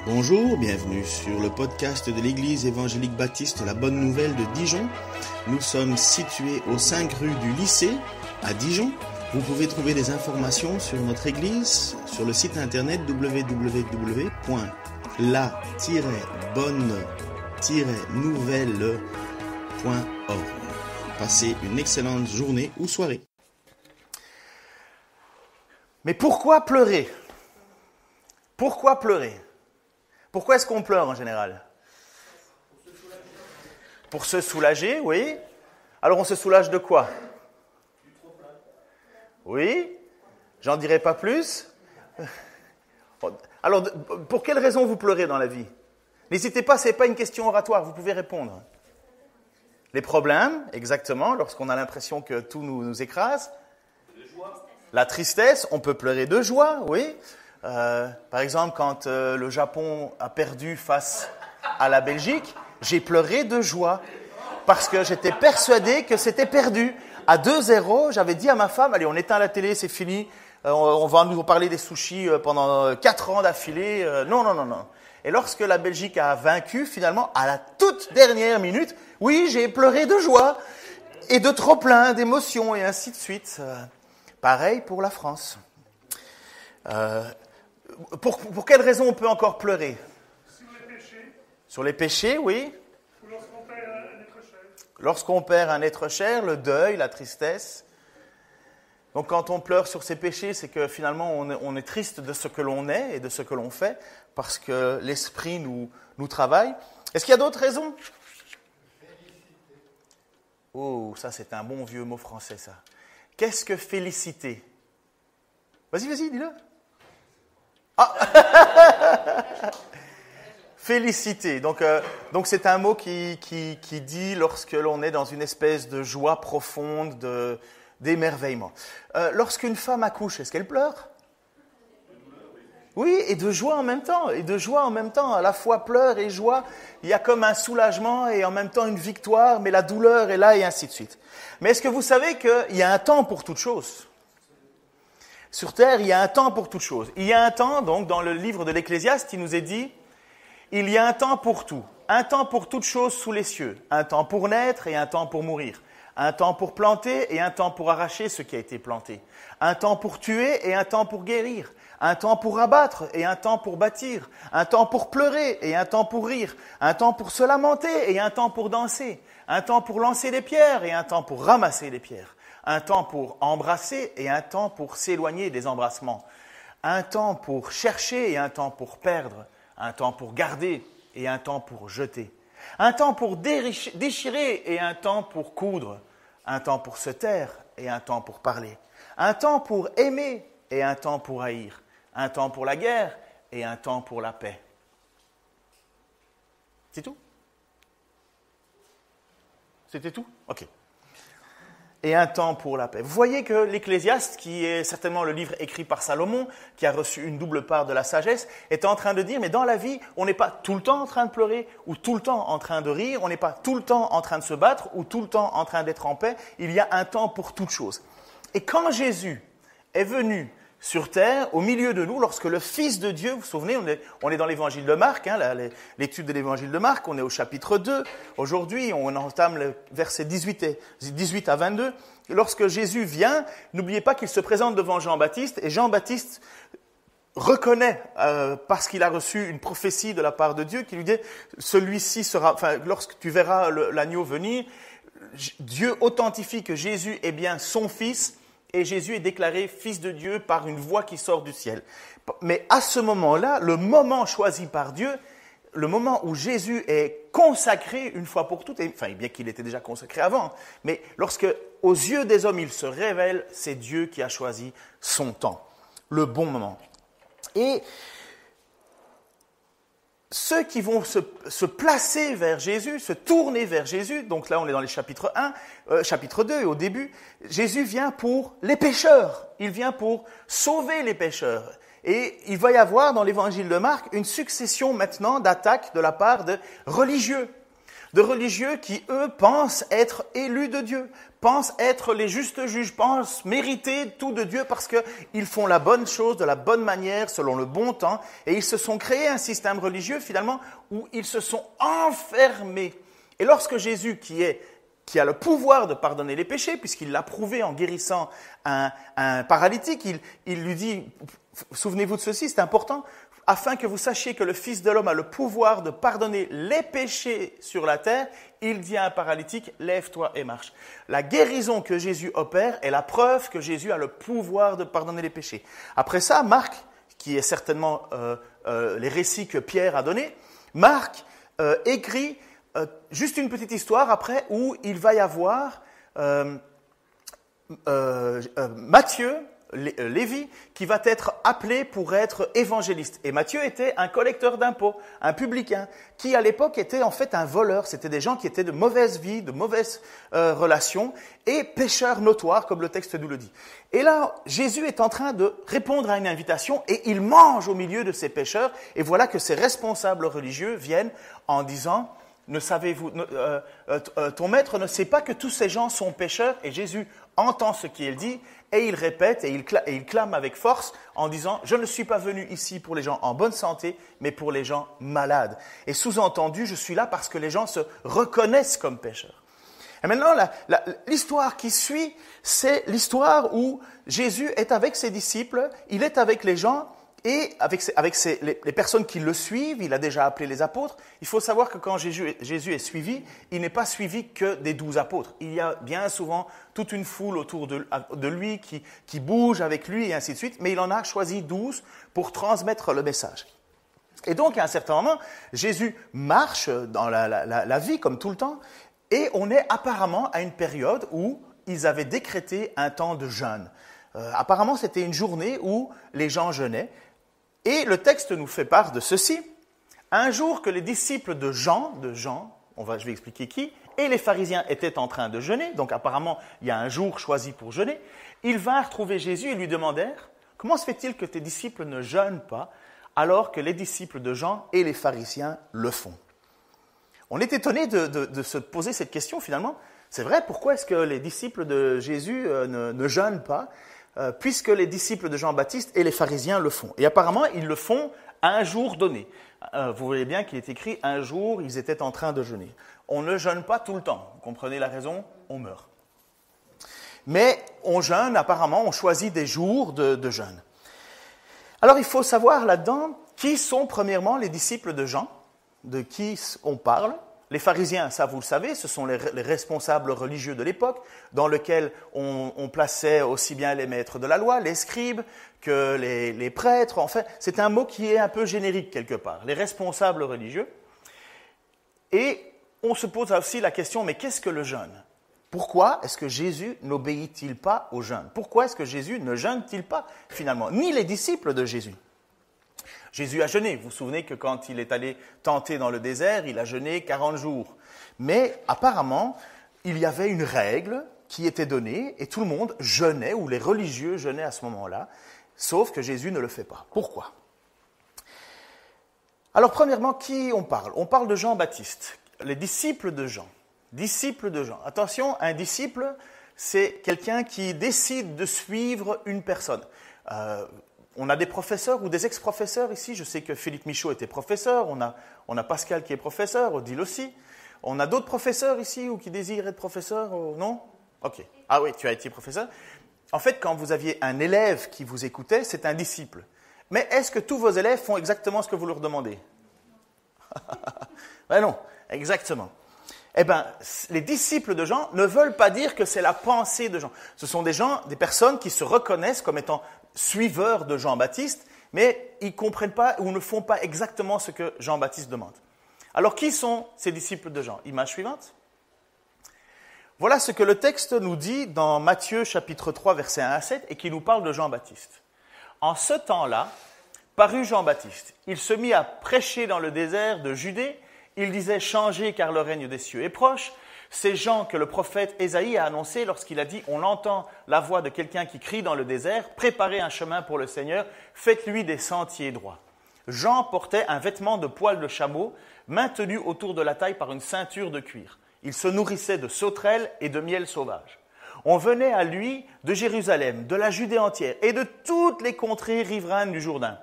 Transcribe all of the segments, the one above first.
Bonjour, bienvenue sur le podcast de l'Église évangélique baptiste La Bonne Nouvelle de Dijon. Nous sommes situés aux 5 rues du lycée à Dijon. Vous pouvez trouver des informations sur notre Église sur le site internet www.la-bonne-nouvelle.org. Passez une excellente journée ou soirée. Mais pourquoi pleurer? Pourquoi pleurer? Pourquoi est-ce qu'on pleure en général? Pour se soulager, oui. Alors on se soulage de quoi? Oui. J'en dirai pas plus. Alors, pour quelle raison vous pleurez dans la vie? N'hésitez pas, ce n'est pas une question oratoire, vous pouvez répondre. Les problèmes, exactement, lorsqu'on a l'impression que tout nous écrase. La tristesse, on peut pleurer de joie, oui. Par exemple, quand le Japon a perdu face à la Belgique, j'ai pleuré de joie parce que j'étais persuadé que c'était perdu. À 2-0, j'avais dit à ma femme, allez, on éteint la télé, c'est fini, on va nous parler des sushis pendant 4 ans d'affilée. Non. Et lorsque la Belgique a vaincu, finalement, à la toute dernière minute, oui, j'ai pleuré de joie et de trop plein d'émotions et ainsi de suite. Pareil pour la France. Pour quelle raison on peut encore pleurer? Sur les péchés. Sur les péchés, oui. Ou lorsqu'on perd un être cher. Lorsqu'on perd un être cher, le deuil, la tristesse. Donc quand on pleure sur ses péchés, c'est que finalement on est triste de ce que l'on est et de ce que l'on fait, parce que l'esprit nous travaille. Est-ce qu'il y a d'autres raisons? Oh, ça c'est un bon vieux mot français, ça. Qu'est-ce que féliciter? Vas-y, dis-le. Ah. Féliciter. Donc c'est un mot qui dit lorsque l'on est dans une espèce de joie profonde, d'émerveillement. Lorsqu'une femme accouche, est-ce qu'elle pleure? Oui, et de joie en même temps. À la fois pleurs et joie. Il y a comme un soulagement et en même temps une victoire, mais la douleur est là et ainsi de suite. Mais est-ce que vous savez qu'il y a un temps pour toute chose? Sur terre, il y a un temps pour toute chose. Il y a un temps, donc, dans le livre de l'Ecclésiaste, il nous est dit, il y a un temps pour tout. Un temps pour toute chose sous les cieux. Un temps pour naître et un temps pour mourir. Un temps pour planter et un temps pour arracher ce qui a été planté. Un temps pour tuer et un temps pour guérir. Un temps pour abattre et un temps pour bâtir. Un temps pour pleurer et un temps pour rire. Un temps pour se lamenter et un temps pour danser. Un temps pour lancer des pierres et un temps pour ramasser les pierres. Un temps pour embrasser et un temps pour s'éloigner des embrassements. Un temps pour chercher et un temps pour perdre. Un temps pour garder et un temps pour jeter. Un temps pour déchirer et un temps pour coudre. Un temps pour se taire et un temps pour parler. Un temps pour aimer et un temps pour haïr. Un temps pour la guerre et un temps pour la paix. C'est tout? C'était tout? Ok. Et un temps pour la paix. Vous voyez que l'Ecclésiaste, qui est certainement le livre écrit par Salomon, qui a reçu une double part de la sagesse, est en train de dire, mais dans la vie, on n'est pas tout le temps en train de pleurer ou tout le temps en train de rire, on n'est pas tout le temps en train de se battre ou tout le temps en train d'être en paix, il y a un temps pour toute chose. Et quand Jésus est venu sur terre, au milieu de nous, lorsque le Fils de Dieu, vous vous souvenez, on est dans l'évangile de Marc, l'étude de l'évangile de Marc, on est au chapitre 2. Aujourd'hui, on entame le verset 18 à 22. Lorsque Jésus vient, n'oubliez pas qu'il se présente devant Jean-Baptiste, et Jean-Baptiste reconnaît, parce qu'il a reçu une prophétie de la part de Dieu, qui lui dit, celui-ci sera, lorsque tu verras l'agneau venir, Dieu authentifie que Jésus est bien son Fils, et Jésus est déclaré Fils de Dieu par une voix qui sort du ciel. Mais à ce moment-là, le moment choisi par Dieu, le moment où Jésus est consacré une fois pour toutes, bien qu'il était déjà consacré avant, mais lorsque, aux yeux des hommes, il se révèle, c'est Dieu qui a choisi son temps, le bon moment. Et ceux qui vont se placer vers Jésus, se tourner vers Jésus, donc là on est dans les chapitre 2 et au début, Jésus vient pour les pécheurs, il vient pour sauver les pécheurs. Et il va y avoir dans l'évangile de Marc une succession maintenant d'attaques de la part de religieux. de religieux qui, eux, pensent être élus de Dieu, pensent être les justes juges, pensent mériter tout de Dieu parce qu'ils font la bonne chose de la bonne manière, selon le bon temps, et ils se sont créés un système religieux, finalement, où ils se sont enfermés. Et lorsque Jésus, qui a le pouvoir de pardonner les péchés, puisqu'il l'a prouvé en guérissant un paralytique, il lui dit, souvenez-vous de ceci, c'est important, afin que vous sachiez que le Fils de l'homme a le pouvoir de pardonner les péchés sur la terre, il dit à un paralytique, lève-toi et marche. La guérison que Jésus opère est la preuve que Jésus a le pouvoir de pardonner les péchés. Après ça, Marc, qui est certainement les récits que Pierre a donnés, Marc écrit juste une petite histoire après où il va y avoir Matthieu, Lévi, qui va être appelé pour être évangéliste. Et Matthieu était un collecteur d'impôts, un publicain, qui à l'époque était en fait un voleur. C'était des gens qui étaient de mauvaise vie, de mauvaises relations, et pécheurs notoires, comme le texte nous le dit. Et là, Jésus est en train de répondre à une invitation, et il mange au milieu de ces pécheurs, et voilà que ces responsables religieux viennent en disant, ne savez-vous, ton maître ne sait pas que tous ces gens sont pécheurs, et Jésus entend ce qu'il dit, et il répète, et il clame avec force en disant « Je ne suis pas venu ici pour les gens en bonne santé, mais pour les gens malades. » Et sous-entendu, je suis là parce que les gens se reconnaissent comme pécheurs. Et maintenant, l'histoire qui suit, c'est l'histoire où Jésus est avec ses disciples, il est avec les gens, et avec les personnes qui le suivent, il a déjà appelé les apôtres. Il faut savoir que quand Jésus est suivi, il n'est pas suivi que des 12 apôtres. Il y a bien souvent toute une foule autour de lui qui bouge avec lui et ainsi de suite, mais il en a choisi 12 pour transmettre le message. Et donc, à un certain moment, Jésus marche dans la vie comme tout le temps, et on est apparemment à une période où ils avaient décrété un temps de jeûne. Apparemment, c'était une journée où les gens jeûnaient. Et le texte nous fait part de ceci. Un jour que les disciples de Jean, je vais expliquer qui, et les pharisiens étaient en train de jeûner, donc apparemment il y a un jour choisi pour jeûner, ils vinrent trouver Jésus et lui demandèrent « Comment se fait-il que tes disciples ne jeûnent pas alors que les disciples de Jean et les pharisiens le font ?» On est étonné de se poser cette question finalement. C'est vrai, pourquoi est-ce que les disciples de Jésus ne jeûnent pas puisque les disciples de Jean-Baptiste et les pharisiens le font. Et apparemment, ils le font à un jour donné. Vous voyez bien qu'il est écrit, un jour, ils étaient en train de jeûner. On ne jeûne pas tout le temps. Vous comprenez la raison? On meurt. Mais on jeûne, apparemment, on choisit des jours de jeûne. Alors, il faut savoir là-dedans qui sont premièrement les disciples de Jean, de qui on parle. Les pharisiens, ça vous le savez, ce sont les responsables religieux de l'époque, dans lesquels on plaçait aussi bien les maîtres de la loi, les scribes, que les prêtres. Enfin, c'est un mot qui est un peu générique quelque part, les responsables religieux. Et on se pose aussi la question, mais qu'est-ce que le jeûne? Pourquoi est-ce que Jésus n'obéit-il pas au jeûne? Pourquoi est-ce que Jésus ne jeûne-t-il pas finalement? Ni les disciples de Jésus. Jésus a jeûné. Vous vous souvenez que quand il est allé tenter dans le désert, il a jeûné 40 jours. Mais apparemment, il y avait une règle qui était donnée et tout le monde jeûnait, ou les religieux jeûnaient à ce moment-là, sauf que Jésus ne le fait pas. Pourquoi? Alors premièrement, qui on parle? On parle de Jean-Baptiste, les disciples de Jean. Disciples de Jean. Attention, un disciple, c'est quelqu'un qui décide de suivre une personne. On a des professeurs ou des ex-professeurs ici. Je sais que Philippe Michaud était professeur. On a Pascal qui est professeur, Odile aussi. On a d'autres professeurs ici ou qui désirent être professeurs? Non? Ok. Ah oui, tu as été professeur. En fait, quand vous aviez un élève qui vous écoutait, c'est un disciple. Mais est-ce que tous vos élèves font exactement ce que vous leur demandez? Ben non, exactement. Eh bien, les disciples de Jean ne veulent pas dire que c'est la pensée de Jean. Ce sont des personnes qui se reconnaissent comme étant suiveurs de Jean-Baptiste, mais ils ne comprennent pas ou ne font pas exactement ce que Jean-Baptiste demande. Alors, qui sont ces disciples de Jean? Image suivante. Voilà ce que le texte nous dit dans Matthieu chapitre 3, versets 1 à 7, et qui nous parle de Jean-Baptiste. En ce temps-là, parut Jean-Baptiste. Il se mit à prêcher dans le désert de Judée. Il disait « Changez, car le règne des cieux est proche ». Ces gens que le prophète Ésaïe a annoncé lorsqu'il a dit « On entend la voix de quelqu'un qui crie dans le désert, préparez un chemin pour le Seigneur, faites-lui des sentiers droits ». Jean portait un vêtement de poil de chameau maintenu autour de la taille par une ceinture de cuir. Il se nourrissait de sauterelles et de miel sauvage. On venait à lui de Jérusalem, de la Judée entière et de toutes les contrées riveraines du Jourdain.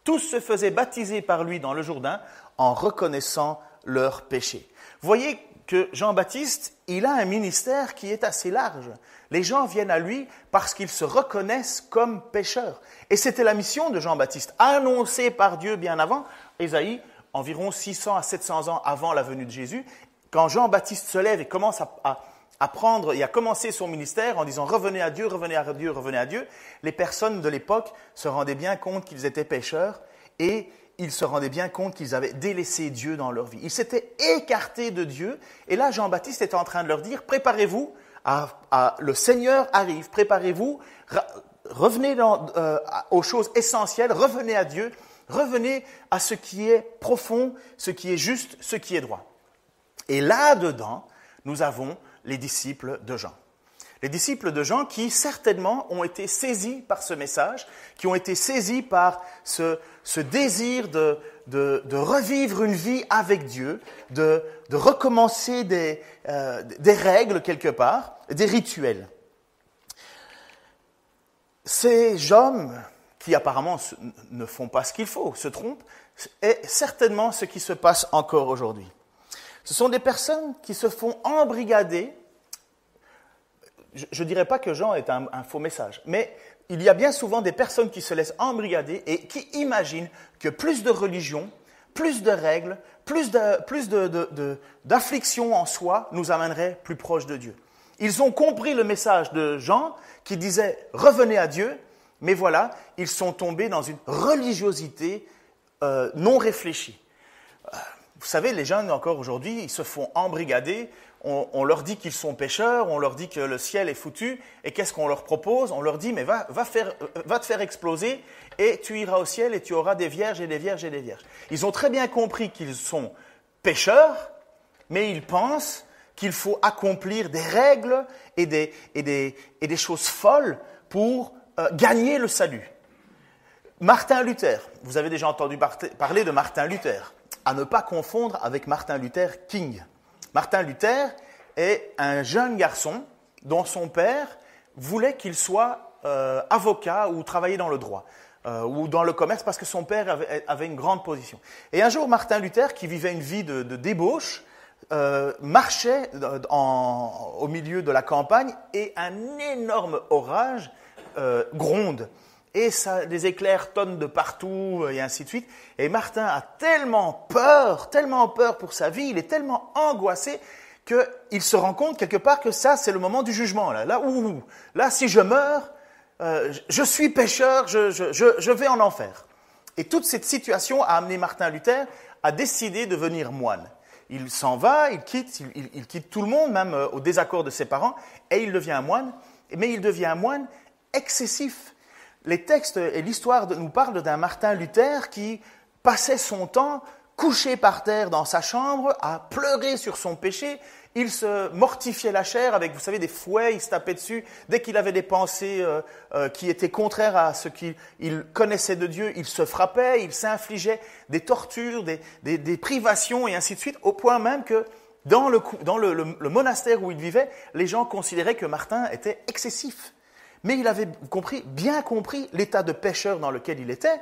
Tous se faisaient baptiser par lui dans le Jourdain en reconnaissant leurs péchés. Voyez que Jean-Baptiste, il a un ministère qui est assez large. Les gens viennent à lui parce qu'ils se reconnaissent comme pécheurs. Et c'était la mission de Jean-Baptiste, annoncée par Dieu bien avant, Ésaïe, environ 600 à 700 ans avant la venue de Jésus. Quand Jean-Baptiste se lève et commence à prendre et à commencer son ministère en disant « Revenez à Dieu, revenez à Dieu, revenez à Dieu », les personnes de l'époque se rendaient bien compte qu'ils étaient pécheurs et ils se rendaient bien compte qu'ils avaient délaissé Dieu dans leur vie. Ils s'étaient écartés de Dieu. Et là, Jean-Baptiste est en train de leur dire, préparez-vous, le Seigneur arrive, préparez-vous, revenez aux choses essentielles, revenez à Dieu, revenez à ce qui est profond, ce qui est juste, ce qui est droit. Et là-dedans, nous avons les disciples de Jean. Les disciples de Jean qui certainement ont été saisis par ce message, qui ont été saisis par ce désir de revivre une vie avec Dieu, de recommencer des règles quelque part, des rituels. Ces hommes qui apparemment ne font pas ce qu'il faut, se trompent, est certainement ce qui se passe encore aujourd'hui. Ce sont des personnes qui se font embrigader. Je ne dirais pas que Jean est un faux message, mais il y a bien souvent des personnes qui se laissent embrigader et qui imaginent que plus de religion, plus de règles, plus d'affliction en soi nous amènerait plus proche de Dieu. Ils ont compris le message de Jean qui disait « Revenez à Dieu », mais voilà, ils sont tombés dans une religiosité non réfléchie. Vous savez, les jeunes encore aujourd'hui, ils se font embrigader. On leur dit qu'ils sont pécheurs, on leur dit que le ciel est foutu, et qu'est-ce qu'on leur propose? On leur dit, mais va te faire exploser, et tu iras au ciel, et tu auras des vierges et des vierges et des vierges. Ils ont très bien compris qu'ils sont pécheurs, mais ils pensent qu'il faut accomplir des règles et des choses folles pour gagner le salut. Martin Luther, vous avez déjà entendu parler de Martin Luther, à ne pas confondre avec Martin Luther King. Martin Luther est un jeune garçon dont son père voulait qu'il soit avocat ou travailler dans le droit ou dans le commerce parce que son père avait une grande position. Et un jour, Martin Luther, qui vivait une vie de débauche, marchait au milieu de la campagne et un énorme orage gronde. Et des éclairs tonnent de partout, et ainsi de suite. Et Martin a tellement peur pour sa vie, il est tellement angoissé qu'il se rend compte quelque part que ça, c'est le moment du jugement. Là, si je meurs, je suis pécheur, je vais en enfer. Et toute cette situation a amené Martin Luther à décider de devenir moine. Il s'en va, il quitte tout le monde, même au désaccord de ses parents, et il devient un moine. Mais il devient un moine excessif. Les textes et l'histoire nous parlent d'un Martin Luther qui passait son temps couché par terre dans sa chambre à pleurer sur son péché. Il se mortifiait la chair avec, vous savez, des fouets, il se tapait dessus. Dès qu'il avait des pensées qui étaient contraires à ce qu'il connaissait de Dieu, il se frappait, il s'infligeait des tortures, des privations et ainsi de suite, au point même que dans le monastère où il vivait, les gens considéraient que Martin était excessif. Mais il avait bien compris l'état de pécheur dans lequel il était,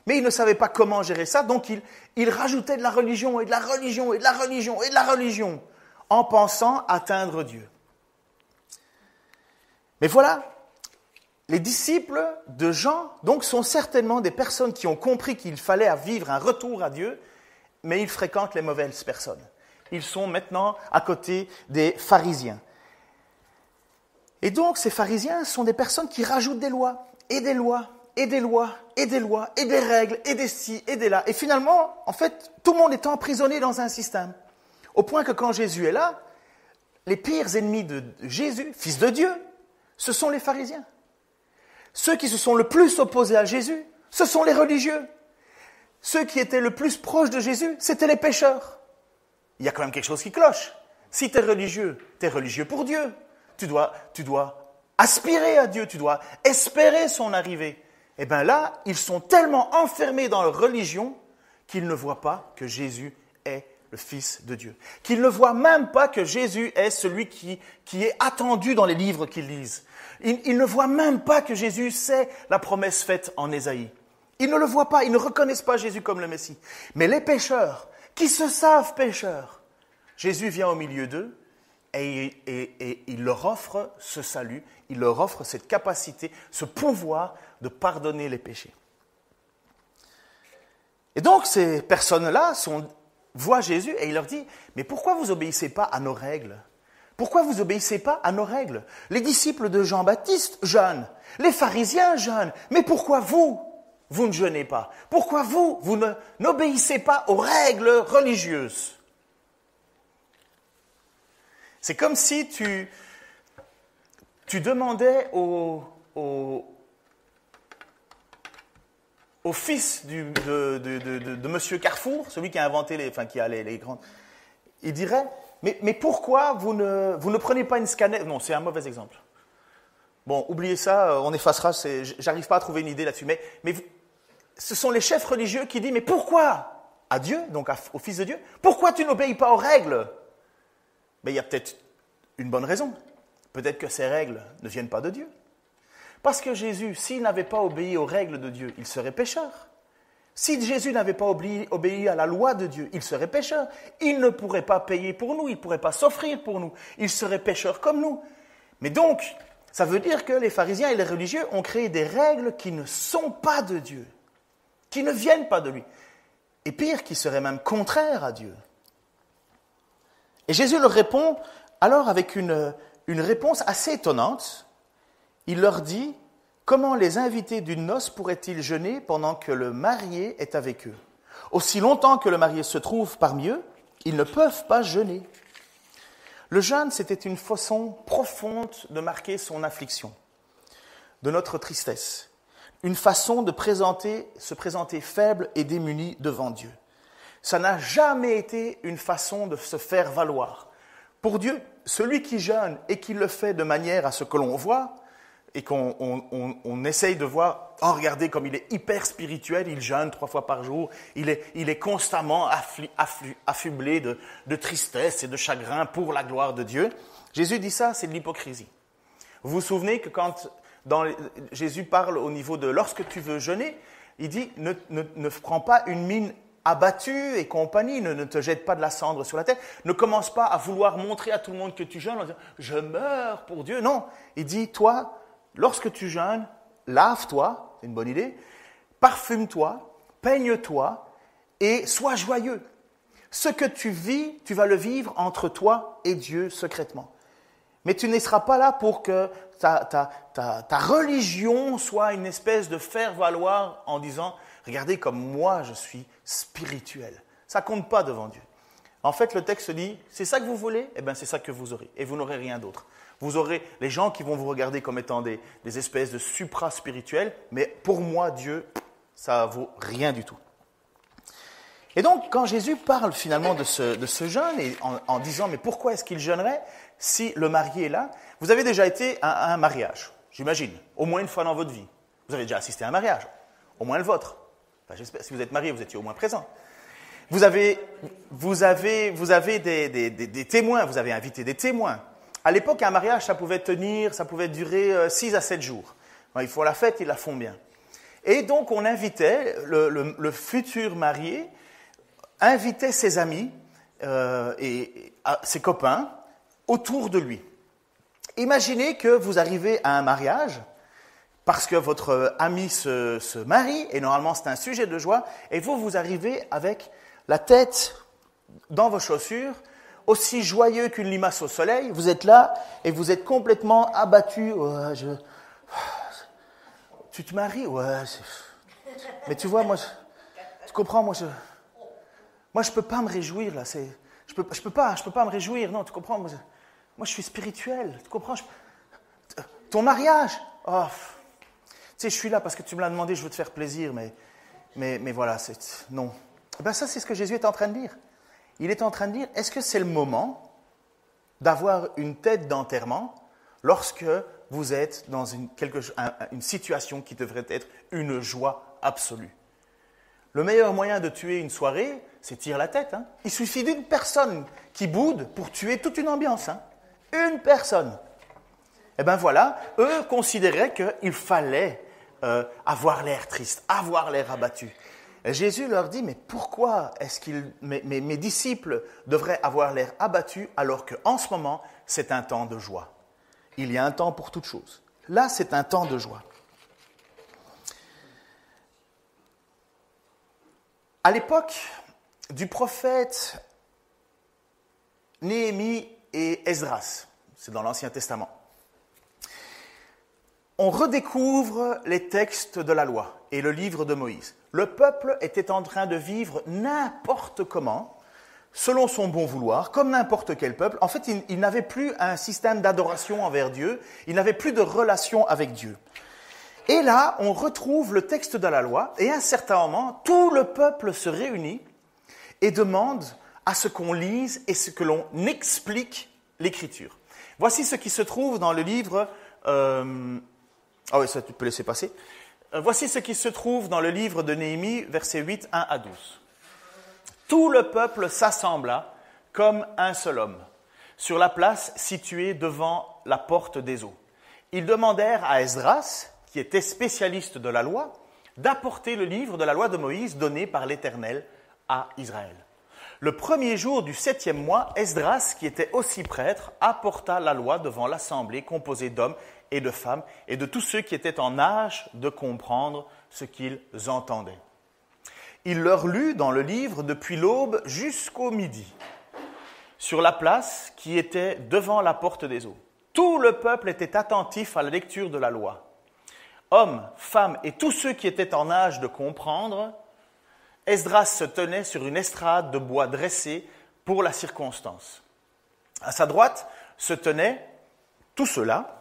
mais il ne savait pas comment gérer ça, donc il rajoutait de la religion et de la religion et de la religion et de la religion en pensant atteindre Dieu. Mais voilà, les disciples de Jean donc sont certainement des personnes qui ont compris qu'il fallait vivre un retour à Dieu, mais ils fréquentent les mauvaises personnes. Ils sont maintenant à côté des pharisiens. Et donc, ces pharisiens sont des personnes qui rajoutent des lois, et des lois, et des lois, et des lois, et des règles, et des ci, et des là. Et finalement, en fait, tout le monde est emprisonné dans un système. Au point que quand Jésus est là, les pires ennemis de Jésus, fils de Dieu, ce sont les pharisiens. Ceux qui se sont le plus opposés à Jésus, ce sont les religieux. Ceux qui étaient le plus proches de Jésus, c'étaient les pécheurs. Il y a quand même quelque chose qui cloche. Si tu es religieux pour Dieu. Tu dois aspirer à Dieu, tu dois espérer son arrivée. eh bien là, ils sont tellement enfermés dans leur religion qu'ils ne voient pas que Jésus est le Fils de Dieu. Qu'ils ne voient même pas que Jésus est celui qui est attendu dans les livres qu'ils lisent. Ils ne voient même pas que Jésus, c'est la promesse faite en Ésaïe. Ils ne le voient pas, ils ne reconnaissent pas Jésus comme le Messie. Mais les pécheurs, qui se savent pécheurs, Jésus vient au milieu d'eux et il leur offre ce salut, il leur offre cette capacité, ce pouvoir de pardonner les péchés. Et donc ces personnes-là voient Jésus et il leur dit, mais pourquoi vous obéissez pas à nos règles ? Pourquoi vous obéissez pas à nos règles ? Les disciples de Jean-Baptiste jeûnent, les pharisiens jeûnent, mais pourquoi vous ne jeûnez pas ? Pourquoi vous n'obéissez pas aux règles religieuses ? C'est comme si tu demandais au fils de Monsieur Carrefour, celui qui a inventé les grandes, il dirait, mais pourquoi vous ne prenez pas une scanner ? Non, c'est un mauvais exemple. Bon, oubliez ça, on effacera, j'arrive pas à trouver une idée là-dessus. Mais ce sont les chefs religieux qui disent, mais pourquoi à Dieu, donc au Fils de Dieu, pourquoi tu n'obéis pas aux règles ? Mais il y a peut-être une bonne raison. Peut-être que ces règles ne viennent pas de Dieu. Parce que Jésus, s'il n'avait pas obéi aux règles de Dieu, il serait pécheur. Si Jésus n'avait pas obéi à la loi de Dieu, il serait pécheur. Il ne pourrait pas payer pour nous, il ne pourrait pas s'offrir pour nous. Il serait pécheur comme nous. Mais donc, ça veut dire que les pharisiens et les religieux ont créé des règles qui ne sont pas de Dieu, qui ne viennent pas de lui. Et pire, qui seraient même contraires à Dieu. Et Jésus leur répond alors avec une réponse assez étonnante. Il leur dit, comment les invités d'une noce pourraient-ils jeûner pendant que le marié est avec eux ? Aussi longtemps que le marié se trouve parmi eux, ils ne peuvent pas jeûner. Le jeûne, c'était une façon profonde de marquer son affliction, de notre tristesse, une façon de se présenter faible et démuni devant Dieu. Ça n'a jamais été une façon de se faire valoir. Pour Dieu, celui qui jeûne et qui le fait de manière à ce que l'on voit et qu'on essaye de voir, oh regardez comme il est hyper spirituel, il jeûne 3 fois par jour, il est constamment affublé de tristesse et de chagrin pour la gloire de Dieu. Jésus dit ça, c'est de l'hypocrisie. Vous vous souvenez que quand Jésus parle au niveau de lorsque tu veux jeûner, il dit ne prends pas une mine abattu et compagnie, ne te jette pas de la cendre sur la tête, ne commence pas à vouloir montrer à tout le monde que tu jeûnes en disant « je meurs pour Dieu ». Non, il dit « toi, lorsque tu jeûnes, lave-toi », c'est une bonne idée, parfume-toi, peigne-toi et sois joyeux. Ce que tu vis, tu vas le vivre entre toi et Dieu secrètement. Mais tu ne seras pas là pour que ta religion soit une espèce de faire-valoir en disant « regardez comme moi je suis spirituel ». Ça ne compte pas devant Dieu. En fait, le texte dit « c'est ça que vous voulez ?» Eh bien, c'est ça que vous aurez. Et vous n'aurez rien d'autre. Vous aurez les gens qui vont vous regarder comme étant des espèces de supra-spirituels, mais pour moi, Dieu, ça ne vaut rien du tout. Et donc, quand Jésus parle finalement de ce jeûne, et en disant « mais pourquoi est-ce qu'il jeûnerait si le marié est là ?» Vous avez déjà été à un mariage, j'imagine, au moins une fois dans votre vie. Vous avez déjà assisté à un mariage, au moins le vôtre. Enfin, j'espère, si vous êtes marié, vous étiez au moins présent. Vous avez des témoins, vous avez invité des témoins. À l'époque, un mariage, ça pouvait durer 6 à 7 jours. Ils font la fête, ils la font bien. Et donc, on invitait, le futur marié invitait ses amis et ses copains autour de lui. Imaginez que vous arrivez à un mariage parce que votre ami se marie, et normalement c'est un sujet de joie, et vous arrivez avec la tête dans vos chaussures, aussi joyeux qu'une limace au soleil, vous êtes là et vous êtes complètement abattu. Ouais, tu te maries ? Ouais. Mais tu vois, tu comprends, moi je peux pas me réjouir là. Je peux pas me réjouir. Non, tu comprends, moi je suis spirituel. Tu comprends ? Ton mariage ? Oh, tu sais, je suis là parce que tu me l'as demandé, je veux te faire plaisir, mais voilà, non. Ben ça, c'est ce que Jésus est en train de dire. Il est en train de dire, est-ce que c'est le moment d'avoir une tête d'enterrement lorsque vous êtes dans une situation qui devrait être une joie absolue. Le meilleur moyen de tuer une soirée, c'est tirer la tête. Hein. Il suffit d'une personne qui boude pour tuer toute une ambiance. Hein. Une personne. Eh bien voilà, eux considéraient qu'il fallait avoir l'air triste, avoir l'air abattu. Et Jésus leur dit, mais pourquoi est-ce que mes disciples devraient avoir l'air abattus alors qu'en ce moment, c'est un temps de joie? Il y a un temps pour toute chose. Là, c'est un temps de joie. À l'époque du prophète Néhémie et Esdras, c'est dans l'Ancien Testament, on redécouvre les textes de la loi et le livre de Moïse. Le peuple était en train de vivre n'importe comment, selon son bon vouloir, comme n'importe quel peuple. En fait, il n'avait plus un système d'adoration envers Dieu, il n'avait plus de relation avec Dieu. Et là, on retrouve le texte de la loi, et à un certain moment, tout le peuple se réunit et demande à ce qu'on lise et ce que l'on explique l'Écriture. Voici ce qui se trouve dans le livre... Ah oui, ça tu peux laisser passer. Voici ce qui se trouve dans le livre de Néhémie, versets 8, 1 à 12. Tout le peuple s'assembla comme un seul homme, sur la place située devant la porte des eaux. Ils demandèrent à Esdras, qui était spécialiste de la loi, d'apporter le livre de la loi de Moïse donné par l'Éternel à Israël. Le premier jour du 7e mois, Esdras, qui était aussi prêtre, apporta la loi devant l'assemblée composée d'hommes et de femmes et de tous ceux qui étaient en âge de comprendre ce qu'ils entendaient. Il leur lut dans le livre depuis l'aube jusqu'au midi, sur la place qui était devant la porte des eaux. Tout le peuple était attentif à la lecture de la loi. Hommes, femmes et tous ceux qui étaient en âge de comprendre, Esdras se tenait sur une estrade de bois dressée pour la circonstance. À sa droite se tenaient tous ceux-là.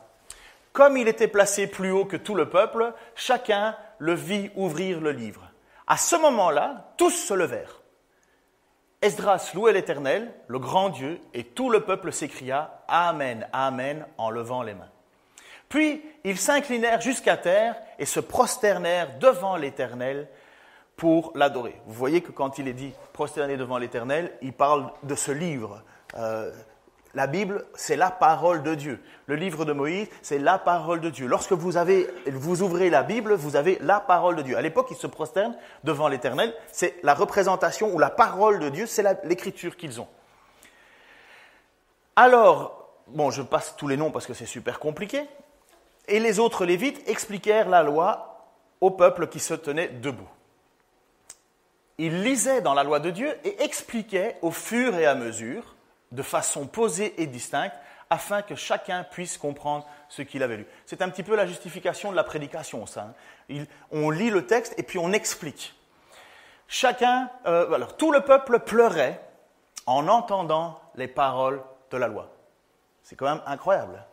Comme il était placé plus haut que tout le peuple, chacun le vit ouvrir le livre. À ce moment-là, tous se levèrent. Esdras louait l'Éternel, le grand Dieu, et tout le peuple s'écria « Amen, Amen » en levant les mains. Puis ils s'inclinèrent jusqu'à terre et se prosternèrent devant l'Éternel pour l'adorer. Vous voyez que quand il est dit « prosterner devant l'Éternel », il parle de ce livre. La Bible, c'est la parole de Dieu. Le livre de Moïse, c'est la parole de Dieu. Lorsque vous ouvrez la Bible, vous avez la parole de Dieu. À l'époque, ils se prosternent devant l'Éternel. C'est la représentation ou la parole de Dieu, c'est l'écriture qu'ils ont. Alors, bon, je passe tous les noms parce que c'est super compliqué. Et les autres Lévites expliquèrent la loi au peuple qui se tenait debout. Ils lisaient dans la loi de Dieu et expliquaient au fur et à mesure, de façon posée et distincte, afin que chacun puisse comprendre ce qu'il avait lu. C'est un petit peu la justification de la prédication, ça. On lit le texte et puis on explique. Alors, tout le peuple pleurait en entendant les paroles de la loi. C'est quand même incroyable.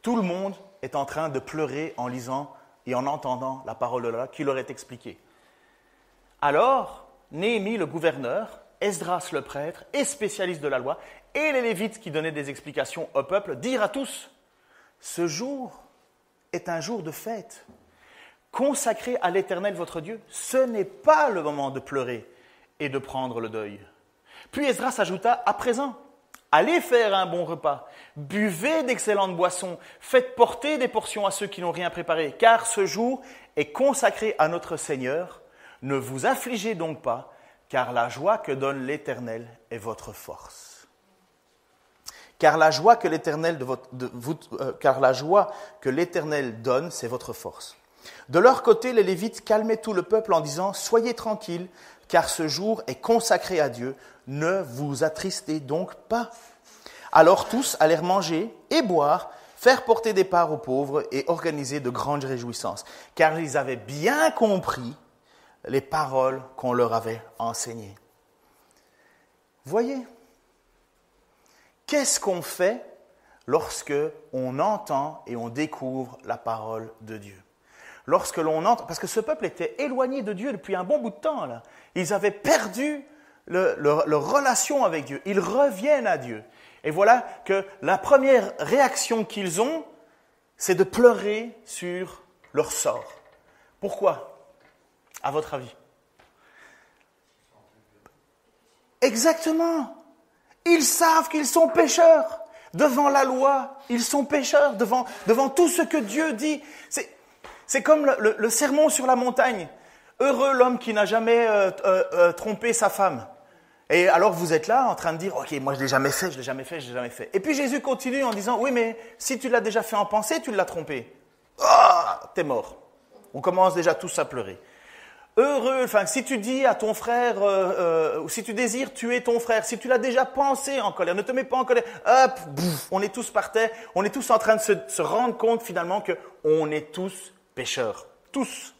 Tout le monde est en train de pleurer en lisant et en entendant la parole de la loi qui leur est expliquée. Alors, Néhémie, le gouverneur, Esdras, le prêtre et spécialiste de la loi, et les Lévites qui donnaient des explications au peuple, dirent à tous, « Ce jour est un jour de fête, consacré à l'Éternel votre Dieu. Ce n'est pas le moment de pleurer et de prendre le deuil. » Puis Esdras ajouta, « À présent, allez faire un bon repas, buvez d'excellentes boissons, faites porter des portions à ceux qui n'ont rien préparé, car ce jour est consacré à notre Seigneur. Ne vous affligez donc pas, car la joie que donne l'Éternel est votre force. » Car la joie que l'Éternel donne, c'est votre force. De leur côté, les Lévites calmaient tout le peuple en disant « Soyez tranquilles, car ce jour est consacré à Dieu. Ne vous attristez donc pas. » Alors tous allèrent manger et boire, faire porter des parts aux pauvres et organiser de grandes réjouissances, car ils avaient bien compris les paroles qu'on leur avait enseignées. Voyez, qu'est-ce qu'on fait lorsque on entend et on découvre la parole de Dieu? Lorsque l'on entend, parce que ce peuple était éloigné de Dieu depuis un bon bout de temps, là. Ils avaient perdu leur relation avec Dieu. Ils reviennent à Dieu. Et voilà que la première réaction qu'ils ont, c'est de pleurer sur leur sort. Pourquoi, à votre avis? Exactement. Ils savent qu'ils sont pécheurs. Devant la loi, ils sont pécheurs. Devant tout ce que Dieu dit. C'est comme le sermon sur la montagne. Heureux l'homme qui n'a jamais trompé sa femme. Et alors vous êtes là en train de dire, ok, moi je l'ai jamais fait. Et puis Jésus continue en disant, oui, mais si tu l'as déjà fait en pensée, tu l'as trompé. Ah, t'es mort. On commence déjà tous à pleurer. Heureux, enfin, si tu dis à ton frère, ou si tu désires tuer ton frère, si tu l'as déjà pensé en colère, ne te mets pas en colère, hop, bouf, on est tous par terre, on est tous en train de se rendre compte finalement qu'on est tous pécheurs. Tous.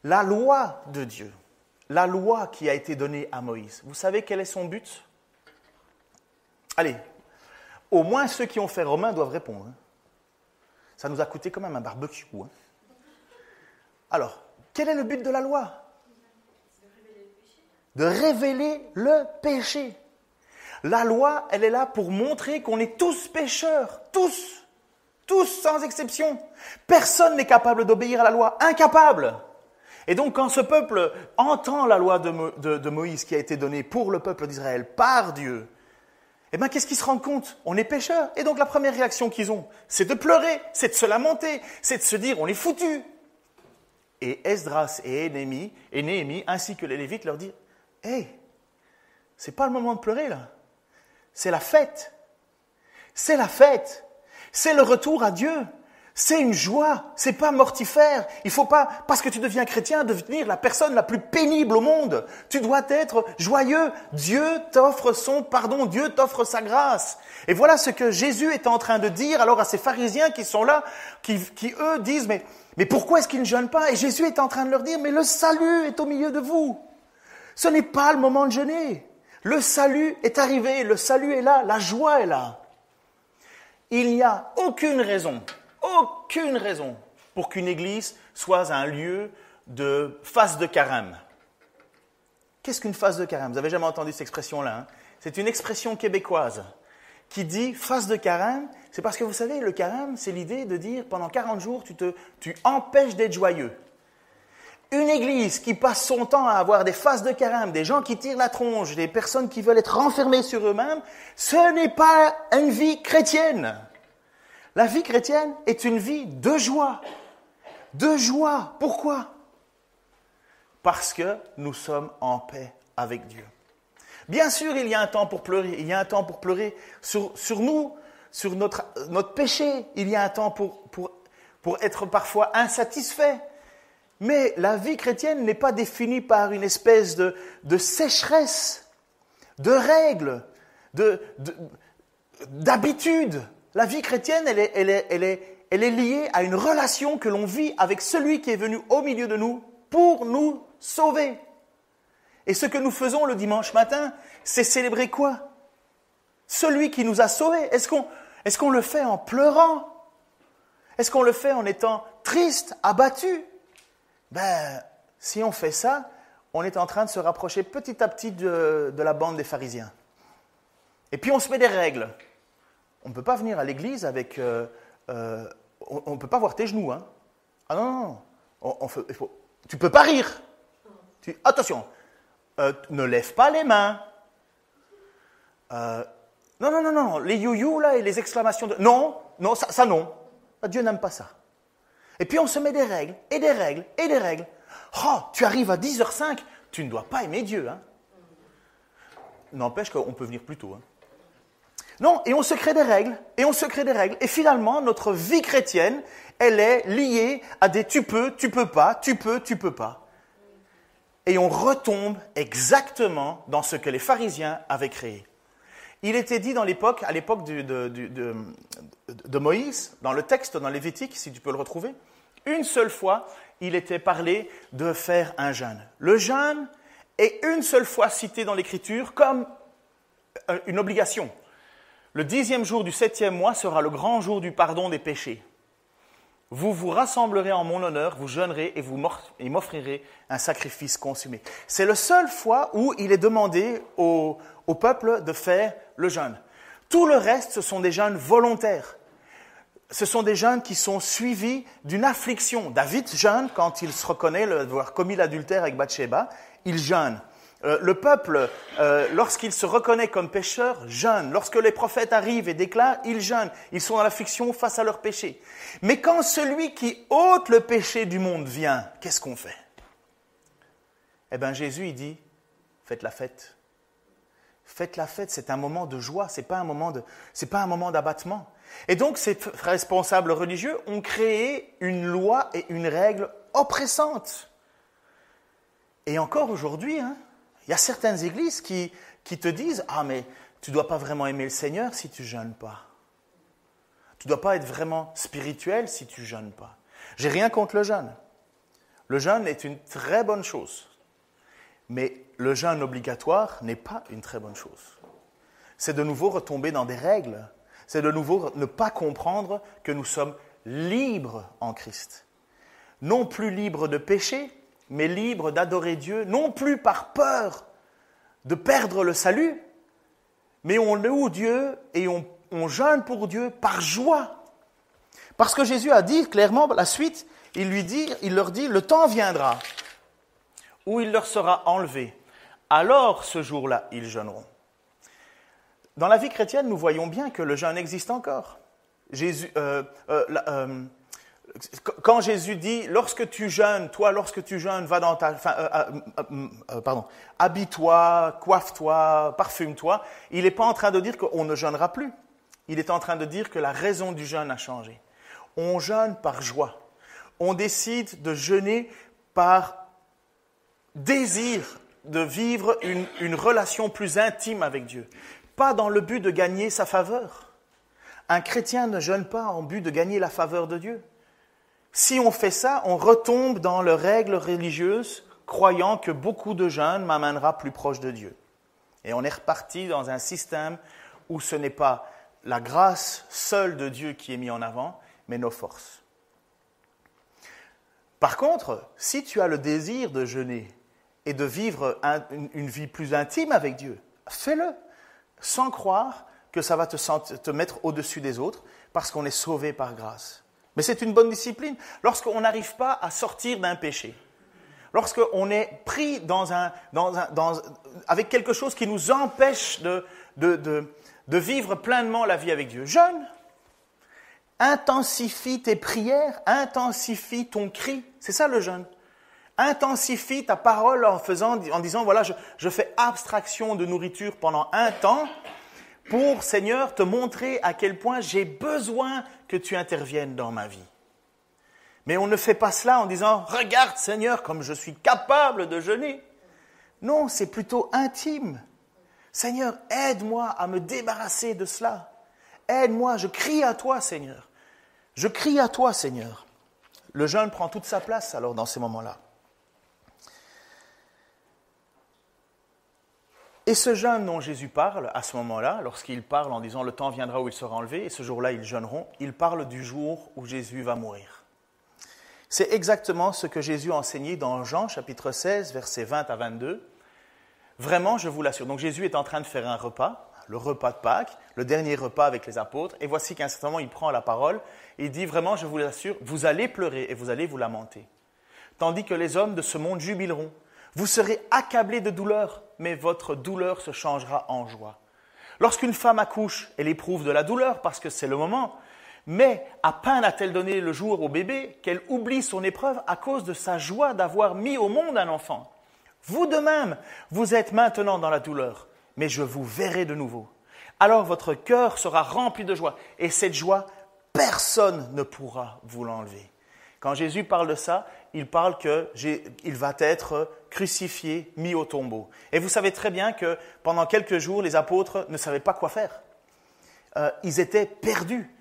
La loi de Dieu, la loi qui a été donnée à Moïse, vous savez quel est son but? Allez, au moins ceux qui ont fait Romain doivent répondre. Hein. Ça nous a coûté quand même un barbecue. Hein. Alors, quel est le but de la loi? De révéler le péché. La loi, elle est là pour montrer qu'on est tous pécheurs. Tous sans exception. Personne n'est capable d'obéir à la loi. Incapable. Et donc, quand ce peuple entend la loi de Moïse qui a été donnée pour le peuple d'Israël par Dieu, eh bien, qu'est-ce qu'ils se rendent compte? On est pécheurs. Et donc, la première réaction qu'ils ont, c'est de pleurer, c'est de se lamenter, c'est de se dire, on est foutus. Et Esdras et Néhémie, ainsi que les Lévites, leur disent, « Hey, c'est pas le moment de pleurer, là. C'est la fête. C'est la fête. C'est le retour à Dieu. C'est une joie. C'est pas mortifère. Il faut pas, parce que tu deviens chrétien, devenir la personne la plus pénible au monde. Tu dois être joyeux. Dieu t'offre son pardon. Dieu t'offre sa grâce. » Et voilà ce que Jésus est en train de dire alors à ces pharisiens qui sont là, qui eux disent, mais pourquoi est-ce qu'ils ne jeûnent pas? Et Jésus est en train de leur dire, mais le salut est au milieu de vous. Ce n'est pas le moment de jeûner. Le salut est arrivé, le salut est là, la joie est là. Il n'y a aucune raison pour qu'une église soit un lieu de face de carême. Qu'est-ce qu'une face de carême? Vous n'avez jamais entendu cette expression-là, hein? C'est une expression québécoise qui dit face de carême, c'est parce que vous savez, le carême, c'est l'idée de dire pendant 40 jours, tu empêches d'être joyeux. Une église qui passe son temps à avoir des phases de carême, des gens qui tirent la tronche, des personnes qui veulent être renfermées sur eux-mêmes, ce n'est pas une vie chrétienne. La vie chrétienne est une vie de joie. De joie. Pourquoi? Parce que nous sommes en paix avec Dieu. Bien sûr, il y a un temps pour pleurer. Il y a un temps pour pleurer sur nous, sur notre péché. Il y a un temps pour être parfois insatisfait. Mais la vie chrétienne n'est pas définie par une espèce de sécheresse, de règles, d'habitudes. La vie chrétienne, elle est liée à une relation que l'on vit avec celui qui est venu au milieu de nous pour nous sauver. Et ce que nous faisons le dimanche matin, c'est célébrer quoi? Celui qui nous a sauvés. Est-ce qu'on le fait en pleurant? Est-ce qu'on le fait en étant triste, abattu? Si on fait ça, on est en train de se rapprocher petit à petit de la bande des pharisiens. Et puis on se met des règles. On ne peut pas venir à l'église avec... on ne peut pas voir tes genoux. Hein. Ah non. Tu ne peux pas rire. Attention. Ne lève pas les mains. Non. Les you-you là et les exclamations de... Non, ça non. Dieu n'aime pas ça. Et puis on se met des règles, et des règles, et des règles. Oh, tu arrives à 10h05, tu ne dois pas aimer Dieu. Hein. N'empêche qu'on peut venir plus tôt. Hein. Non, et on se crée des règles, et on se crée des règles. Et finalement, notre vie chrétienne, elle est liée à des tu peux pas, tu peux pas. Et on retombe exactement dans ce que les pharisiens avaient créé. Il était dit à l'époque de Moïse, dans le texte, dans Lévitique, si tu peux le retrouver, une seule fois, il était parlé de faire un jeûne. Le jeûne est une seule fois cité dans l'Écriture comme une obligation. Le 10e jour du 7e mois sera le grand jour du pardon des péchés. Vous vous rassemblerez en mon honneur, vous jeûnerez et m'offrirez un sacrifice consumé. C'est la seule fois où il est demandé au peuple de faire le jeûne. Tout le reste, ce sont des jeûnes volontaires. ce sont des jeûnes qui sont suivis d'une affliction. David jeûne quand il se reconnaît avoir commis l'adultère avec Bathsheba, il jeûne. Le peuple, lorsqu'il se reconnaît comme pécheur, jeûne. Lorsque les prophètes arrivent et déclarent, ils jeûnent. Ils sont dans l'affliction face à leur péché. Mais quand celui qui ôte le péché du monde vient, qu'est-ce qu'on fait? Eh bien, Jésus, il dit, faites la fête. Faites la fête, c'est un moment de joie, c'est pas un moment d'abattement. Et donc, ces responsables religieux ont créé une loi et une règle oppressante. Et encore aujourd'hui, il y a certaines églises qui te disent « Ah, mais tu ne dois pas vraiment aimer le Seigneur si tu ne jeûnes pas. Tu ne dois pas être vraiment spirituel si tu ne jeûnes pas. » J'ai rien contre le jeûne. Le jeûne est une très bonne chose. Mais le jeûne obligatoire n'est pas une très bonne chose. C'est de nouveau retomber dans des règles. C'est de nouveau ne pas comprendre que nous sommes libres en Christ. Non plus libres de péché, mais libres d'adorer Dieu, non plus par peur de perdre le salut, mais on loue Dieu et on jeûne pour Dieu par joie. Parce que Jésus a dit clairement, la suite, il leur dit, le temps viendra où il leur sera enlevé. Alors, ce jour-là, ils jeûneront. Dans la vie chrétienne, nous voyons bien que le jeûne existe encore. Quand Jésus dit, lorsque tu jeûnes, va dans ta... habille-toi, coiffe-toi, parfume-toi, il n'est pas en train de dire qu'on ne jeûnera plus. Il est en train de dire que la raison du jeûne a changé. On jeûne par joie. On décide de jeûner par désir de vivre une relation plus intime avec Dieu. Pas dans le but de gagner sa faveur. Un chrétien ne jeûne pas en but de gagner la faveur de Dieu. Si on fait ça, on retombe dans les règles religieuses, croyant que beaucoup de jeûne m'amènera plus proche de Dieu. Et on est reparti dans un système où ce n'est pas la grâce seule de Dieu qui est mise en avant, mais nos forces. Par contre, si tu as le désir de jeûner et de vivre une vie plus intime avec Dieu, fais-le, sans croire que ça va te mettre au-dessus des autres, parce qu'on est sauvé par grâce. Mais c'est une bonne discipline. Lorsqu'on n'arrive pas à sortir d'un péché, lorsqu'on est pris avec quelque chose qui nous empêche de vivre pleinement la vie avec Dieu, jeûne, intensifie tes prières, intensifie ton cri, c'est ça le jeûne. Intensifie ta parole en disant, voilà, je fais abstraction de nourriture pendant un temps pour, Seigneur, te montrer à quel point j'ai besoin que tu interviennes dans ma vie. Mais on ne fait pas cela en disant, regarde, Seigneur, comme je suis capable de jeûner. Non, c'est plutôt intime. Seigneur, aide-moi à me débarrasser de cela. Aide-moi, je crie à toi, Seigneur. Je crie à toi, Seigneur. Le jeûne prend toute sa place alors dans ces moments-là. Et ce jeûne dont Jésus parle à ce moment-là, lorsqu'il parle en disant « le temps viendra où il sera enlevé » et ce jour-là ils jeûneront, il parle du jour où Jésus va mourir. C'est exactement ce que Jésus a enseigné dans Jean chapitre 16, versets 20 à 22. Vraiment, je vous l'assure. Donc Jésus est en train de faire un repas, le repas de Pâques, le dernier repas avec les apôtres. Et voici qu'à un certain moment, il prend la parole et il dit vraiment, je vous l'assure, vous allez pleurer et vous allez vous lamenter. Tandis que les hommes de ce monde jubileront. Vous serez accablés de douleur, mais votre douleur se changera en joie. Lorsqu'une femme accouche, elle éprouve de la douleur parce que c'est le moment. Mais à peine a-t-elle donné le jour au bébé qu'elle oublie son épreuve à cause de sa joie d'avoir mis au monde un enfant. Vous de même, vous êtes maintenant dans la douleur, mais je vous verrai de nouveau. Alors votre cœur sera rempli de joie, et cette joie, personne ne pourra vous l'enlever. Quand Jésus parle de ça, il parle qu'il va être crucifié, mis au tombeau. Et vous savez très bien que pendant quelques jours, les apôtres ne savaient pas quoi faire. Ils étaient perdus.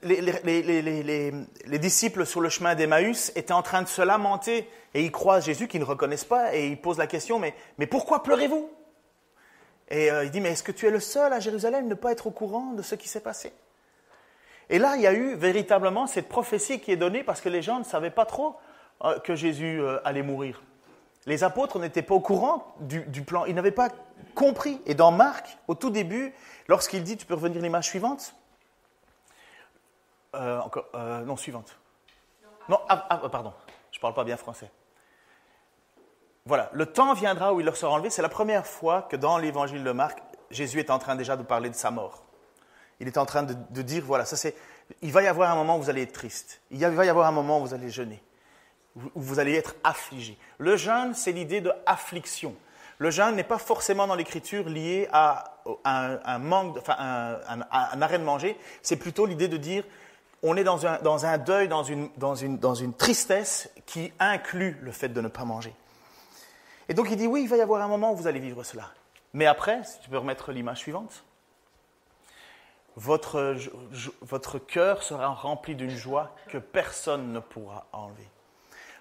Les disciples sur le chemin d'Emmaüs étaient en train de se lamenter et ils croisent Jésus qu'ils ne reconnaissent pas et ils posent la question, mais pourquoi pleurez-vous? Et il dit, mais est-ce que tu es le seul à Jérusalem ne pas être au courant de ce qui s'est passé? Et là, il y a eu véritablement cette prophétie qui est donnée parce que les gens ne savaient pas trop que Jésus allait mourir. Les apôtres n'étaient pas au courant du plan, ils n'avaient pas compris. Et dans Marc, au tout début, lorsqu'il dit, tu peux revenir l'image suivante, Non, suivante. Non, pardon, je ne parle pas bien français. Voilà, le temps viendra où il leur sera enlevé. C'est la première fois que dans l'évangile de Marc, Jésus est en train déjà de parler de sa mort. Il est en train de dire, voilà, il va y avoir un moment où vous allez être triste. Il va y avoir un moment où vous allez jeûner, où vous allez être affligé. Le jeûne, c'est l'idée de affliction. Le jeûne n'est pas forcément dans l'Écriture lié à un manque, enfin un arrêt de manger. C'est plutôt l'idée de dire, on est dans un deuil, dans une tristesse qui inclut le fait de ne pas manger. Et donc il dit, oui, il va y avoir un moment où vous allez vivre cela. Mais après, si tu peux remettre l'image suivante, votre cœur sera rempli d'une joie que personne ne pourra enlever.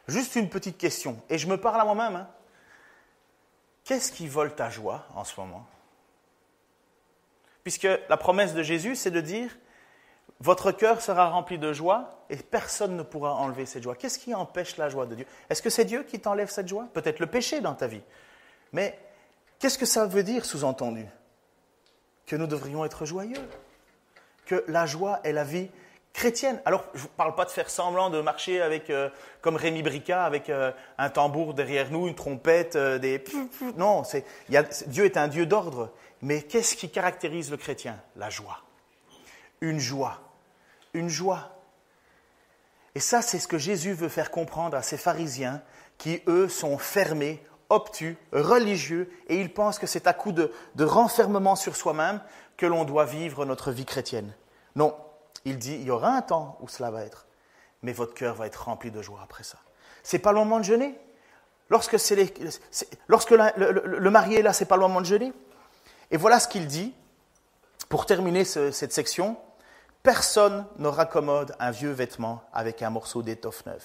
Juste une petite question, et je me parle à moi-même. Hein. Qu'est-ce qui vole ta joie en ce moment? Puisque la promesse de Jésus, c'est de dire, votre cœur sera rempli de joie et personne ne pourra enlever cette joie. Qu'est-ce qui empêche la joie de Dieu? Est-ce que c'est Dieu qui t'enlève cette joie? Peut-être le péché dans ta vie. Mais qu'est-ce que ça veut dire, sous-entendu? Que nous devrions être joyeux. Que la joie est la vie chrétienne. Alors, je ne vous parle pas de faire semblant de marcher avec, comme Rémi Bricard, avec un tambour derrière nous, une trompette, des... Non, Dieu est un Dieu d'ordre. Mais qu'est-ce qui caractérise le chrétien? La joie. Une joie. Une joie. Et ça, c'est ce que Jésus veut faire comprendre à ces pharisiens qui, eux, sont fermés, obtus, religieux, et ils pensent que c'est à coup de renfermement sur soi-même que l'on doit vivre notre vie chrétienne. Non, il dit, il y aura un temps où cela va être, mais votre cœur va être rempli de joie après ça. C'est pas le moment de jeûner. Lorsque le marié est là, c'est pas le moment de jeûner. Et voilà ce qu'il dit, pour terminer cette section. Personne ne raccommode un vieux vêtement avec un morceau d'étoffe neuve.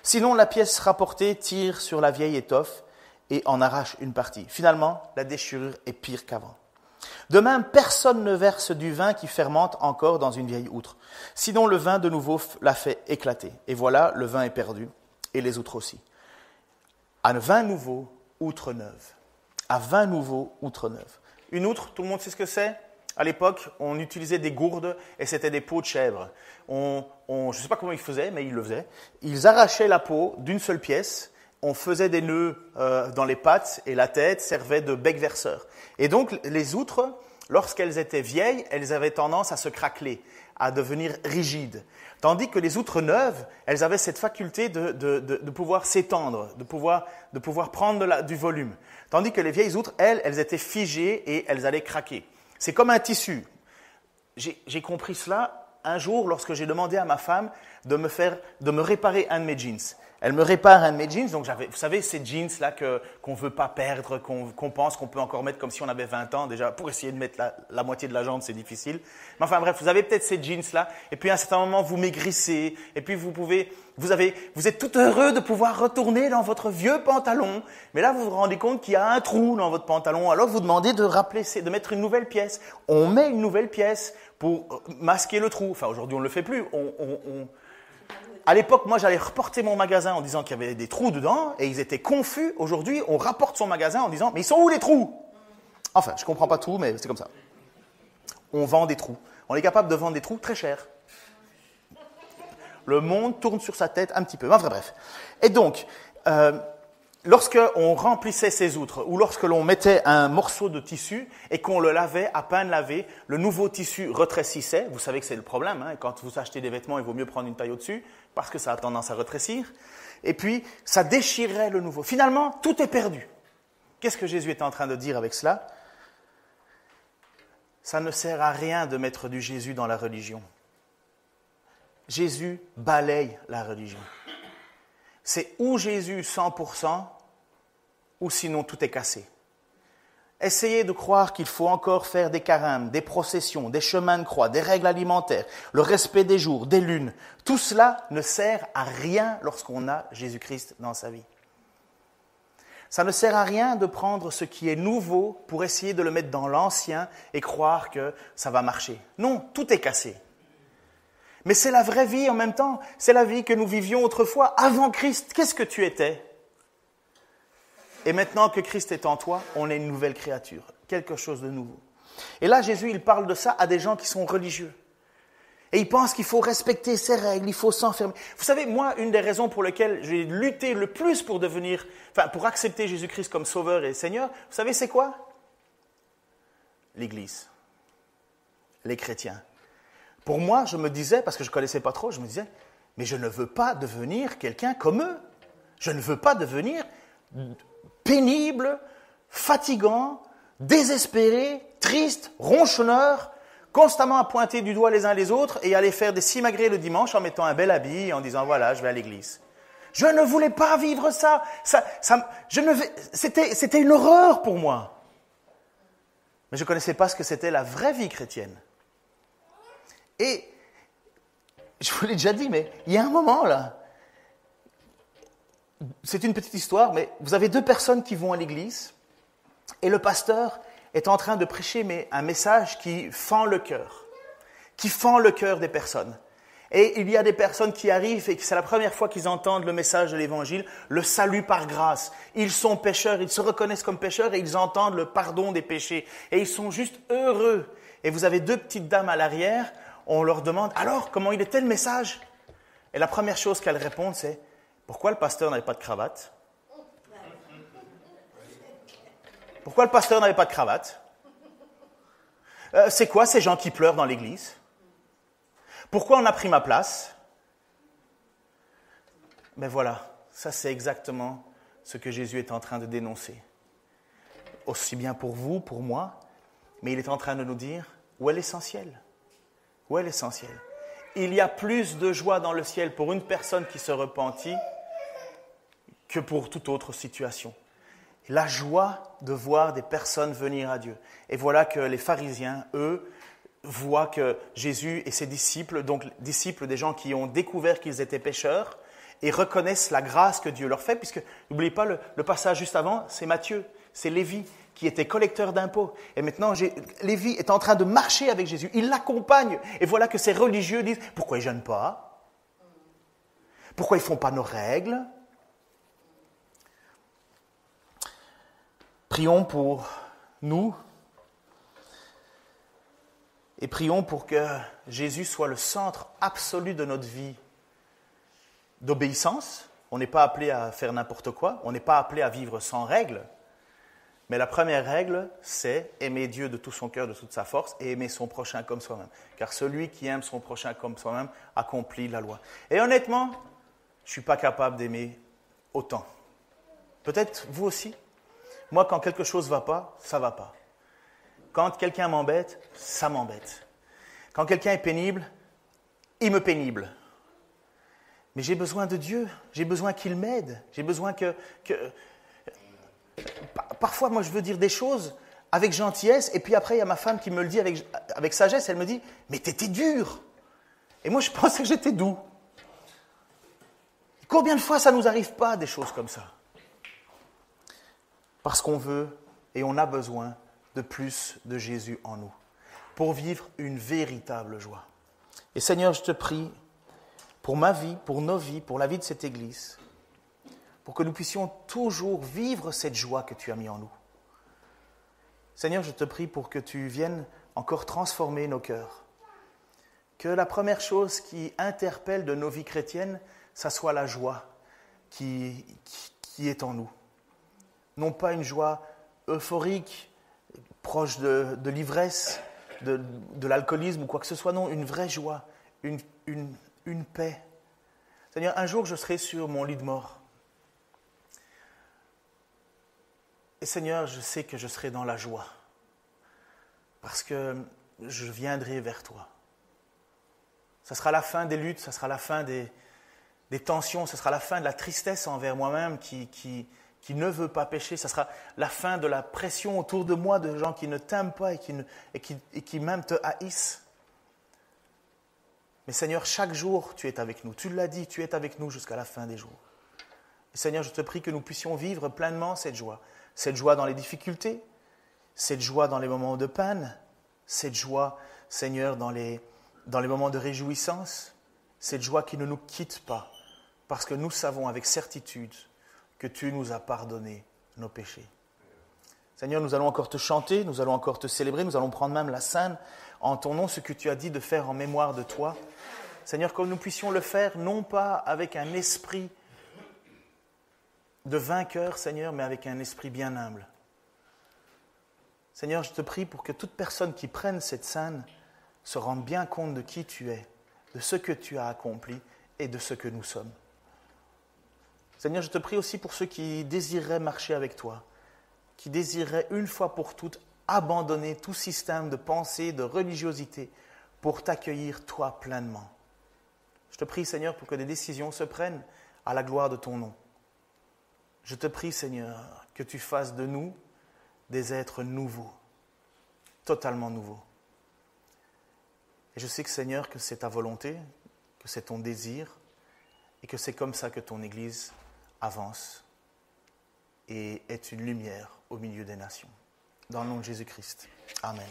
Sinon, la pièce rapportée tire sur la vieille étoffe et en arrache une partie. Finalement, la déchirure est pire qu'avant. De même, personne ne verse du vin qui fermente encore dans une vieille outre. Sinon, le vin de nouveau la fait éclater. Et voilà, le vin est perdu, et les outres aussi. À vin nouveau, outre neuve. À vin nouveau, outre neuve. Une outre, tout le monde sait ce que c'est? À l'époque, on utilisait des gourdes et c'était des peaux de chèvre. Je ne sais pas comment ils faisaient, mais ils le faisaient. Ils arrachaient la peau d'une seule pièce, on faisait des nœuds dans les pattes et la tête servait de bec verseur. Et donc, les outres, lorsqu'elles étaient vieilles, elles avaient tendance à se craqueler, à devenir rigides. Tandis que les outres neuves, elles avaient cette faculté de pouvoir s'étendre, de pouvoir prendre du volume. Tandis que les vieilles outres, elles étaient figées et elles allaient craquer. C'est comme un tissu. J'ai compris cela un jour lorsque j'ai demandé à ma femme de me réparer un de mes jeans. Elle me répare un de mes jeans, donc vous savez, ces jeans-là qu'on ne veut pas perdre, qu'on pense qu'on peut encore mettre comme si on avait 20 ans. Déjà, pour essayer de mettre la moitié de la jambe, c'est difficile. Mais enfin bref, vous avez peut-être ces jeans-là, et puis à un certain moment, vous maigrissez, et puis vous êtes tout heureux de pouvoir retourner dans votre vieux pantalon, mais là, vous vous rendez compte qu'il y a un trou dans votre pantalon, alors vous demandez de mettre une nouvelle pièce. On met une nouvelle pièce pour masquer le trou. Enfin, aujourd'hui, on ne le fait plus. À l'époque, moi, j'allais reporter mon magasin en disant qu'il y avait des trous dedans et ils étaient confus. Aujourd'hui, on rapporte son magasin en disant « Mais ils sont où les trous ?» Enfin, je ne comprends pas tout, mais c'est comme ça. On vend des trous. On est capable de vendre des trous très chers. Le monde tourne sur sa tête un petit peu. Enfin, bref. Et donc, lorsque on remplissait ces outres ou lorsque l'on mettait un morceau de tissu et qu'on le lavait, à peine lavé, le nouveau tissu retrécissait. Vous savez que c'est le problème. Hein, quand vous achetez des vêtements, il vaut mieux prendre une taille au-dessus parce que ça a tendance à rétrécir. Et puis, ça déchirerait le nouveau. Finalement, tout est perdu. Qu'est-ce que Jésus est en train de dire avec cela? Ça ne sert à rien de mettre du Jésus dans la religion. Jésus balaye la religion. C'est ou Jésus 100%, ou sinon tout est cassé. Essayez de croire qu'il faut encore faire des carêmes, des processions, des chemins de croix, des règles alimentaires, le respect des jours, des lunes. Tout cela ne sert à rien lorsqu'on a Jésus-Christ dans sa vie. Ça ne sert à rien de prendre ce qui est nouveau pour essayer de le mettre dans l'ancien et croire que ça va marcher. Non, tout est cassé. Mais c'est la vraie vie en même temps. C'est la vie que nous vivions autrefois avant Christ. Qu'est-ce que tu étais ? Et maintenant que Christ est en toi, on est une nouvelle créature, quelque chose de nouveau. Et là, Jésus, il parle de ça à des gens qui sont religieux. Et il pense qu'il faut respecter ses règles, il faut s'enfermer. Vous savez, moi, une des raisons pour lesquelles j'ai lutté le plus pour pour accepter Jésus-Christ comme Sauveur et Seigneur, vous savez c'est quoi? L'Église. Les chrétiens. Pour moi, je me disais, parce que je ne connaissais pas trop, je me disais, mais je ne veux pas devenir quelqu'un comme eux. Je ne veux pas devenir pénible, fatigant, désespéré, triste, ronchonneur, constamment à pointer du doigt les uns les autres et aller faire des simagrées le dimanche en mettant un bel habit et en disant voilà, je vais à l'église. Je ne voulais pas vivre ça. C'était une horreur pour moi. Mais je ne connaissais pas ce que c'était la vraie vie chrétienne. Et je vous l'ai déjà dit, mais il y a un moment là. C'est une petite histoire, mais vous avez 2 personnes qui vont à l'église et le pasteur est en train de prêcher un message qui fend le cœur des personnes. Et il y a des personnes qui arrivent et c'est la première fois qu'ils entendent le message de l'Évangile, le salut par grâce. Ils sont pécheurs, ils se reconnaissent comme pécheurs et ils entendent le pardon des péchés. Et ils sont juste heureux. Et vous avez 2 petites dames à l'arrière, on leur demande « Alors, comment il était le message ?» Et la première chose qu'elles répondent, c'est « Pourquoi le pasteur n'avait pas de cravate ?» Pourquoi le pasteur n'avait pas de cravate? C'est quoi ces gens qui pleurent dans l'église? Pourquoi on a pris ma place? Mais voilà, ça c'est exactement ce que Jésus est en train de dénoncer. Aussi bien pour vous, pour moi, mais il est en train de nous dire où est l'essentiel? Où est l'essentiel? Il y a plus de joie dans le ciel pour une personne qui se repentit que pour toute autre situation. La joie de voir des personnes venir à Dieu. Et voilà que les pharisiens, eux, voient que Jésus et ses disciples, donc disciples des gens qui ont découvert qu'ils étaient pécheurs, et reconnaissent la grâce que Dieu leur fait, puisque, n'oubliez pas, le passage juste avant, c'est Matthieu, c'est Lévi, qui était collecteur d'impôts. Et maintenant, Lévi est en train de marcher avec Jésus, il l'accompagne. Et voilà que ces religieux disent, pourquoi ils ne jeûnent pas? Pourquoi ils ne font pas nos règles? Prions pour nous et prions pour que Jésus soit le centre absolu de notre vie d'obéissance. On n'est pas appelé à faire n'importe quoi, on n'est pas appelé à vivre sans règles. Mais la première règle, c'est aimer Dieu de tout son cœur, de toute sa force et aimer son prochain comme soi-même. Car celui qui aime son prochain comme soi-même accomplit la loi. Et honnêtement, je ne suis pas capable d'aimer autant. Peut-être vous aussi. Moi, quand quelque chose ne va pas, ça ne va pas. Quand quelqu'un m'embête, ça m'embête. Quand quelqu'un est pénible, il me pénible. Mais j'ai besoin de Dieu, j'ai besoin qu'il m'aide, j'ai besoin que... Parfois, moi, je veux dire des choses avec gentillesse, et puis après, il y a ma femme qui me le dit avec sagesse, elle me dit « Mais t'étais dur !» Et moi, je pensais que j'étais doux. Combien de fois ça ne nous arrive pas, des choses comme ça? Parce qu'on veut et on a besoin de plus de Jésus en nous, pour vivre une véritable joie. Et Seigneur, je te prie pour ma vie, pour nos vies, pour la vie de cette Église, pour que nous puissions toujours vivre cette joie que tu as mis en nous. Seigneur, je te prie pour que tu viennes encore transformer nos cœurs. Que la première chose qui interpelle de nos vies chrétiennes, ça soit la joie qui est en nous. Non pas une joie euphorique, proche de l'ivresse, de l'alcoolisme ou quoi que ce soit, non, une vraie joie, une paix. Seigneur, un jour je serai sur mon lit de mort. Et Seigneur, je sais que je serai dans la joie, parce que je viendrai vers toi. Ça sera la fin des luttes, ça sera la fin des tensions, ça sera la fin de la tristesse envers moi-même qui ne veut pas pécher, ça sera la fin de la pression autour de moi de gens qui ne t'aiment pas et qui même te haïssent. Mais Seigneur, chaque jour, tu es avec nous. Tu l'as dit, tu es avec nous jusqu'à la fin des jours. Et Seigneur, je te prie que nous puissions vivre pleinement cette joie dans les difficultés, cette joie dans les moments de peine, cette joie, Seigneur, dans les moments de réjouissance, cette joie qui ne nous quitte pas, parce que nous savons avec certitude que tu nous as pardonné nos péchés. Seigneur, nous allons encore te chanter, nous allons encore te célébrer, nous allons prendre même la scène en ton nom, ce que tu as dit de faire en mémoire de toi. Seigneur, que nous puissions le faire, non pas avec un esprit de vainqueur, Seigneur, mais avec un esprit bien humble. Seigneur, je te prie pour que toute personne qui prenne cette scène se rende bien compte de qui tu es, de ce que tu as accompli et de ce que nous sommes. Seigneur, je te prie aussi pour ceux qui désireraient marcher avec toi, qui désireraient une fois pour toutes abandonner tout système de pensée, de religiosité, pour t'accueillir toi pleinement. Je te prie, Seigneur, pour que des décisions se prennent à la gloire de ton nom. Je te prie, Seigneur, que tu fasses de nous des êtres nouveaux, totalement nouveaux. Et je sais que, Seigneur, que c'est ta volonté, que c'est ton désir, et que c'est comme ça que ton Église avance et est une lumière au milieu des nations. Dans le nom de Jésus-Christ. Amen.